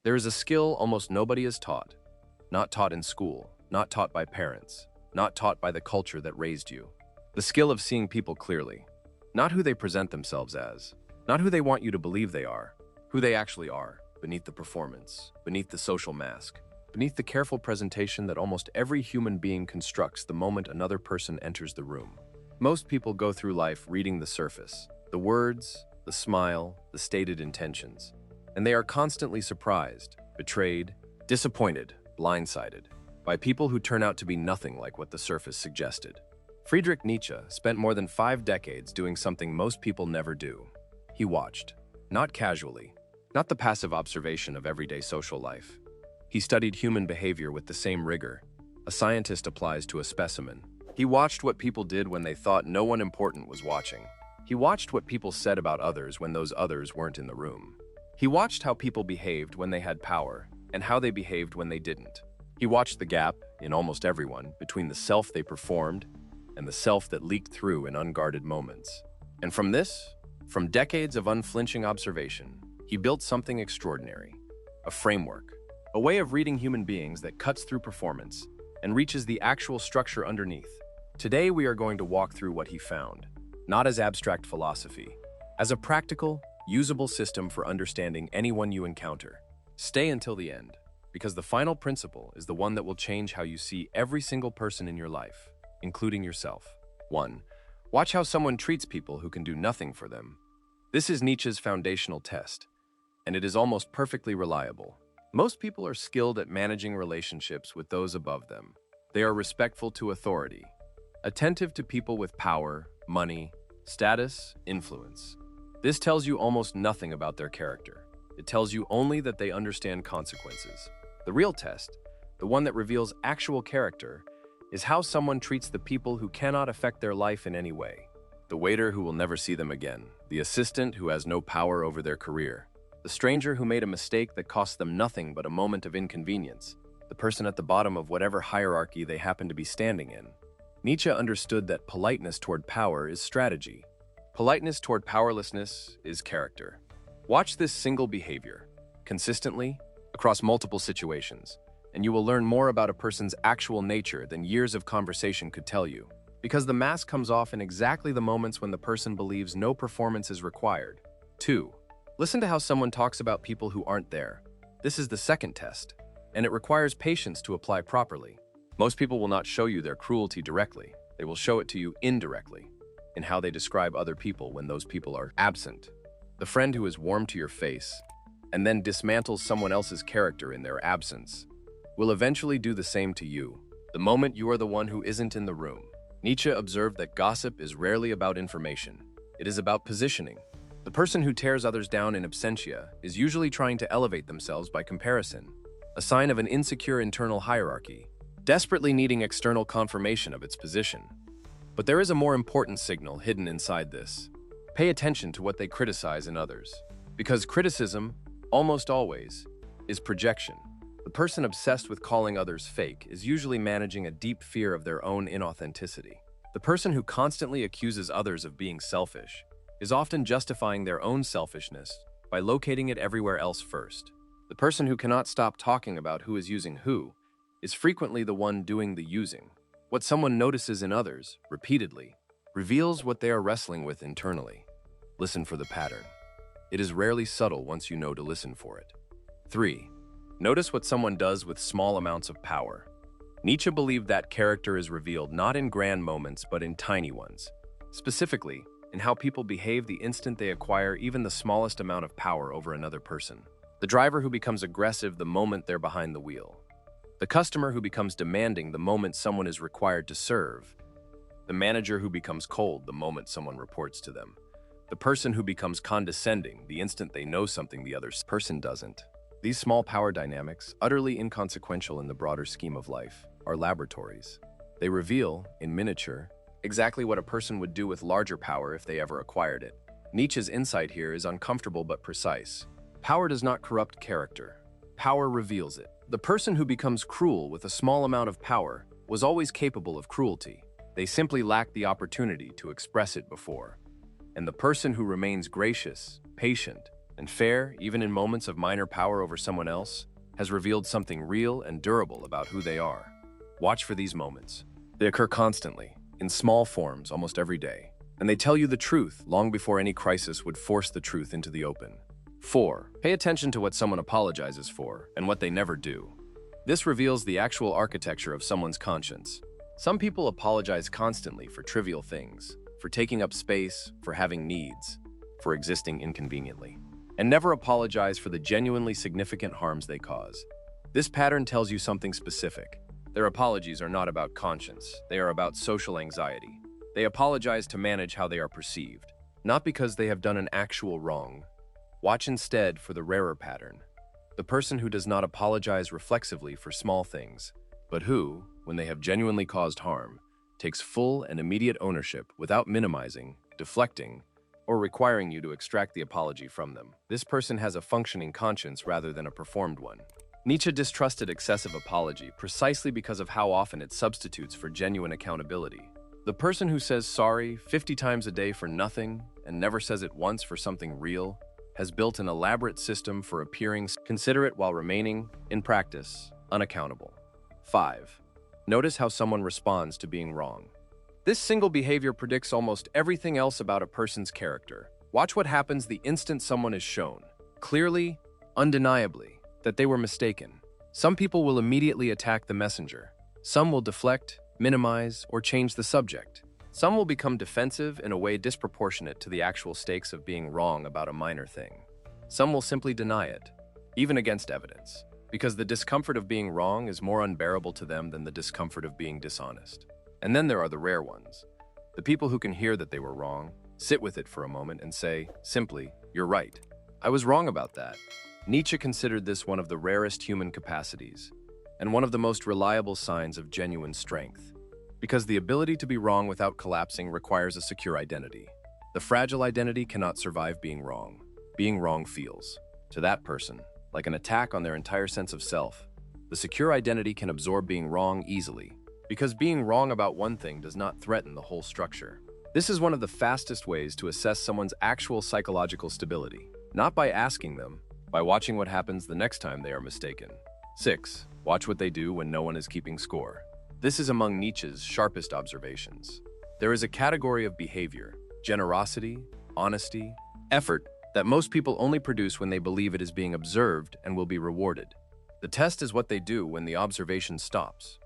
There is a skill almost nobody is taught, not taught in school, not taught by parents, not taught by the culture that raised you. The skill of seeing people clearly, not who they present themselves as, not who they want you to believe they are, who they actually are, beneath the performance, beneath the social mask, beneath the careful presentation that almost every human being constructs the moment another person enters the room. Most people go through life reading the surface, the words, the smile, the stated intentions, and they are constantly surprised, betrayed, disappointed, blindsided by people who turn out to be nothing like what the surface suggested. Friedrich Nietzsche spent more than 5 decades doing something most people never do. He watched, not casually, not the passive observation of everyday social life. He studied human behavior with the same rigor a scientist applies to a specimen. He watched what people did when they thought no one important was watching. He watched what people said about others when those others weren't in the room. He watched how people behaved when they had power and how they behaved when they didn't. He watched the gap, in almost everyone, between the self they performed and the self that leaked through in unguarded moments. And from decades of unflinching observation, he built something extraordinary, a framework, a way of reading human beings that cuts through performance and reaches the actual structure underneath. Today we are going to walk through what he found, not as abstract philosophy, as a practical, usable system for understanding anyone you encounter. Stay until the end, because the final principle is the one that will change how you see every single person in your life, including yourself. 1. Watch how someone treats people who can do nothing for them. This is Nietzsche's foundational test, and it is almost perfectly reliable. Most people are skilled at managing relationships with those above them. They are respectful to authority, attentive to people with power, money, status, influence. This tells you almost nothing about their character. It tells you only that they understand consequences. The real test, the one that reveals actual character, is how someone treats the people who cannot affect their life in any way. The waiter who will never see them again, the assistant who has no power over their career, the stranger who made a mistake that cost them nothing but a moment of inconvenience, the person at the bottom of whatever hierarchy they happen to be standing in. Nietzsche understood that politeness toward power is strategy. Politeness toward powerlessness is character. Watch this single behavior, consistently, across multiple situations, and you will learn more about a person's actual nature than years of conversation could tell you. Because the mask comes off in exactly the moments when the person believes no performance is required. 2. Listen to how someone talks about people who aren't there. This is the second test, and it requires patience to apply properly. Most people will not show you their cruelty directly. They will show it to you indirectly, in how they describe other people when those people are absent. The friend who is warm to your face and then dismantles someone else's character in their absence will eventually do the same to you, the moment you are the one who isn't in the room. Nietzsche observed that gossip is rarely about information. It is about positioning. The person who tears others down in absentia is usually trying to elevate themselves by comparison, a sign of an insecure internal hierarchy, desperately needing external confirmation of its position. But there is a more important signal hidden inside this. Pay attention to what they criticize in others, because criticism, almost always, is projection. The person obsessed with calling others fake is usually managing a deep fear of their own inauthenticity. The person who constantly accuses others of being selfish is often justifying their own selfishness by locating it everywhere else first. The person who cannot stop talking about who is using who is frequently the one doing the using. What someone notices in others, repeatedly, reveals what they are wrestling with internally. Listen for the pattern. It is rarely subtle once you know to listen for it. 3. Notice what someone does with small amounts of power. Nietzsche believed that character is revealed not in grand moments but in tiny ones. Specifically, in how people behave the instant they acquire even the smallest amount of power over another person. The driver who becomes aggressive the moment they're behind the wheel. The customer who becomes demanding the moment someone is required to serve. The manager who becomes cold the moment someone reports to them. The person who becomes condescending the instant they know something the other person doesn't. These small power dynamics, utterly inconsequential in the broader scheme of life, are laboratories. They reveal, in miniature, exactly what a person would do with larger power if they ever acquired it. Nietzsche's insight here is uncomfortable but precise. Power does not corrupt character. Power reveals it. The person who becomes cruel with a small amount of power was always capable of cruelty. They simply lacked the opportunity to express it before. And the person who remains gracious, patient, and fair, even in moments of minor power over someone else, has revealed something real and durable about who they are. Watch for these moments. They occur constantly, in small forms almost every day, and they tell you the truth long before any crisis would force the truth into the open. 4. Pay attention to what someone apologizes for and what they never do. This reveals the actual architecture of someone's conscience. Some people apologize constantly for trivial things, for taking up space, for having needs, for existing inconveniently, and never apologize for the genuinely significant harms they cause. This pattern tells you something specific. Their apologies are not about conscience, they are about social anxiety. They apologize to manage how they are perceived, not because they have done an actual wrong. Watch instead for the rarer pattern. The person who does not apologize reflexively for small things, but who, when they have genuinely caused harm, takes full and immediate ownership without minimizing, deflecting, or requiring you to extract the apology from them. This person has a functioning conscience rather than a performed one. Nietzsche distrusted excessive apology precisely because of how often it substitutes for genuine accountability. The person who says sorry 50 times a day for nothing and never says it once for something real has built an elaborate system for appearing considerate while remaining, in practice, unaccountable. 5. Notice how someone responds to being wrong. This single behavior predicts almost everything else about a person's character. Watch what happens the instant someone is shown, clearly, undeniably, that they were mistaken. Some people will immediately attack the messenger. Some will deflect, minimize, or change the subject. Some will become defensive in a way disproportionate to the actual stakes of being wrong about a minor thing. Some will simply deny it, even against evidence, because the discomfort of being wrong is more unbearable to them than the discomfort of being dishonest. And then there are the rare ones, the people who can hear that they were wrong, sit with it for a moment and say, simply, "You're right. I was wrong about that." Nietzsche considered this one of the rarest human capacities, and one of the most reliable signs of genuine strength, because the ability to be wrong without collapsing requires a secure identity. The fragile identity cannot survive being wrong. Being wrong feels, to that person, like an attack on their entire sense of self. The secure identity can absorb being wrong easily, because being wrong about one thing does not threaten the whole structure. This is one of the fastest ways to assess someone's actual psychological stability, not by asking them, by watching what happens the next time they are mistaken. 6. Watch what they do when no one is keeping score. This is among Nietzsche's sharpest observations. There is a category of behavior, generosity, honesty, effort, that most people only produce when they believe it is being observed and will be rewarded. The test is what they do when the observation stops.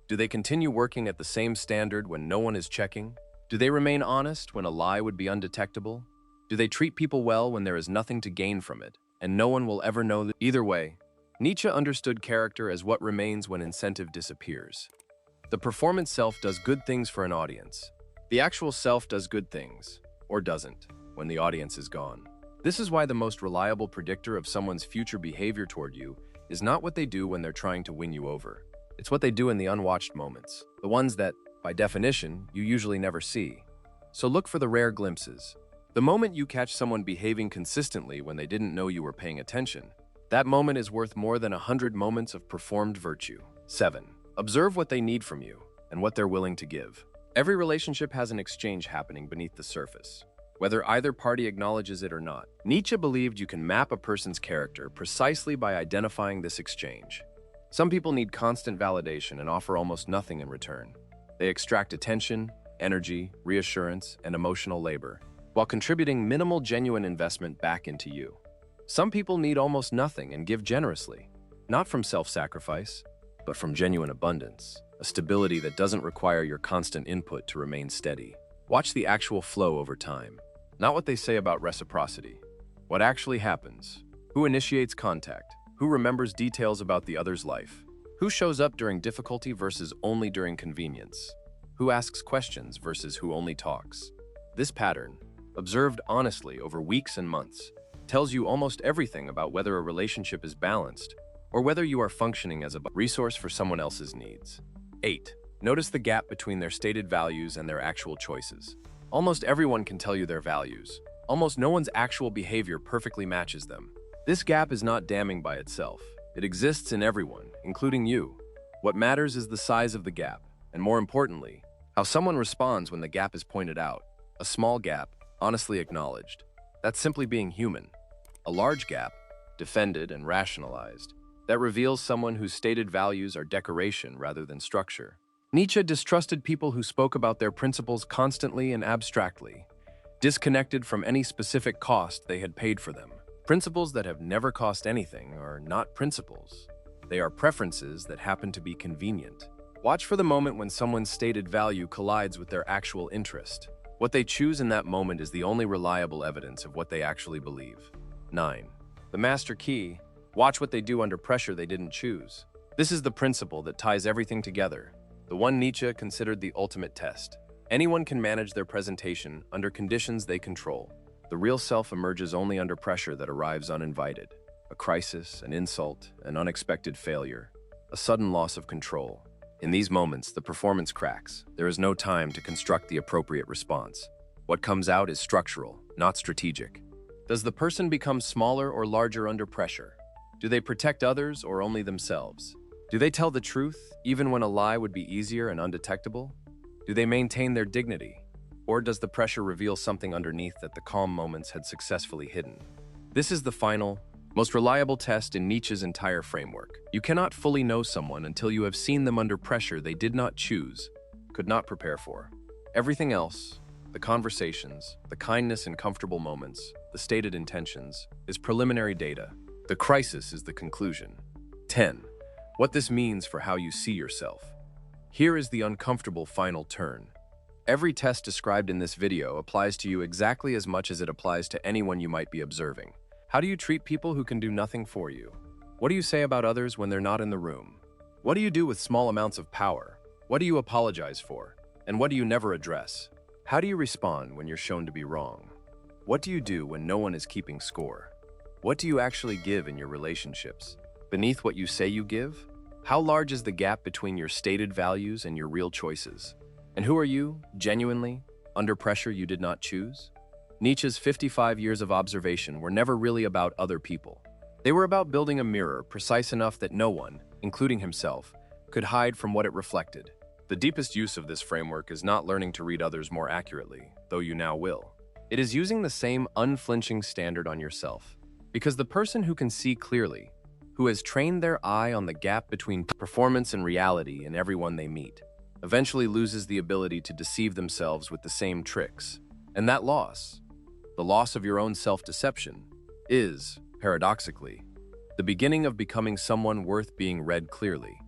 Do they continue working at the same standard when no one is checking? Do they remain honest when a lie would be undetectable? Do they treat people well when there is nothing to gain from it, and no one will ever know that? Either way, Nietzsche understood character as what remains when incentive disappears. The performance self does good things for an audience. The actual self does good things, or doesn't, when the audience is gone. This is why the most reliable predictor of someone's future behavior toward you is not what they do when they're trying to win you over. It's what they do in the unwatched moments, the ones that, by definition, you usually never see. So look for the rare glimpses. The moment you catch someone behaving consistently when they didn't know you were paying attention, that moment is worth more than 100 moments of performed virtue. 7. Observe what they need from you and what they're willing to give. Every relationship has an exchange happening beneath the surface, whether either party acknowledges it or not. Nietzsche believed you can map a person's character precisely by identifying this exchange. Some people need constant validation and offer almost nothing in return. They extract attention, energy, reassurance, and emotional labor, while contributing minimal genuine investment back into you. Some people need almost nothing and give generously, not from self-sacrifice, but from genuine abundance, a stability that doesn't require your constant input to remain steady. Watch the actual flow over time, not what they say about reciprocity. What actually happens, who initiates contact, who remembers details about the other's life, who shows up during difficulty versus only during convenience, who asks questions versus who only talks. This pattern, observed honestly over weeks and months, tells you almost everything about whether a relationship is balanced or whether you are functioning as a resource for someone else's needs. 8. Notice the gap between their stated values and their actual choices. Almost everyone can tell you their values. Almost no one's actual behavior perfectly matches them. This gap is not damning by itself. It exists in everyone, including you. What matters is the size of the gap, and more importantly, how someone responds when the gap is pointed out. A small gap, honestly acknowledged. That's simply being human. A large gap, defended and rationalized, that reveals someone whose stated values are decoration rather than structure. Nietzsche distrusted people who spoke about their principles constantly and abstractly, disconnected from any specific cost they had paid for them. Principles that have never cost anything are not principles. They are preferences that happen to be convenient. Watch for the moment when someone's stated value collides with their actual interest. What they choose in that moment is the only reliable evidence of what they actually believe. 9. The master key. Watch what they do under pressure they didn't choose. This is the principle that ties everything together, the one Nietzsche considered the ultimate test. Anyone can manage their presentation under conditions they control. The real self emerges only under pressure that arrives uninvited. A crisis, an insult, an unexpected failure, a sudden loss of control. In these moments, the performance cracks. There is no time to construct the appropriate response. What comes out is structural, not strategic. Does the person become smaller or larger under pressure? Do they protect others or only themselves? Do they tell the truth, even when a lie would be easier and undetectable? Do they maintain their dignity? Or does the pressure reveal something underneath that the calm moments had successfully hidden? This is the final, most reliable test in Nietzsche's entire framework. You cannot fully know someone until you have seen them under pressure they did not choose, could not prepare for. Everything else, the conversations, the kindness and comfortable moments, the stated intentions, is preliminary data. The crisis is the conclusion. 10. What this means for how you see yourself. Here is the uncomfortable final turn. Every test described in this video applies to you exactly as much as it applies to anyone you might be observing. How do you treat people who can do nothing for you? What do you say about others when they're not in the room? What do you do with small amounts of power? What do you apologize for? And what do you never address? How do you respond when you're shown to be wrong? What do you do when no one is keeping score? What do you actually give in your relationships? Beneath what you say you give? How large is the gap between your stated values and your real choices? And who are you, genuinely, under pressure you did not choose? Nietzsche's 55 years of observation were never really about other people. They were about building a mirror precise enough that no one, including himself, could hide from what it reflected. The deepest use of this framework is not learning to read others more accurately, though you now will. It is using the same unflinching standard on yourself. Because the person who can see clearly, who has trained their eye on the gap between performance and reality in everyone they meet, eventually loses the ability to deceive themselves with the same tricks. And that loss, the loss of your own self-deception, is, paradoxically, the beginning of becoming someone worth being read clearly.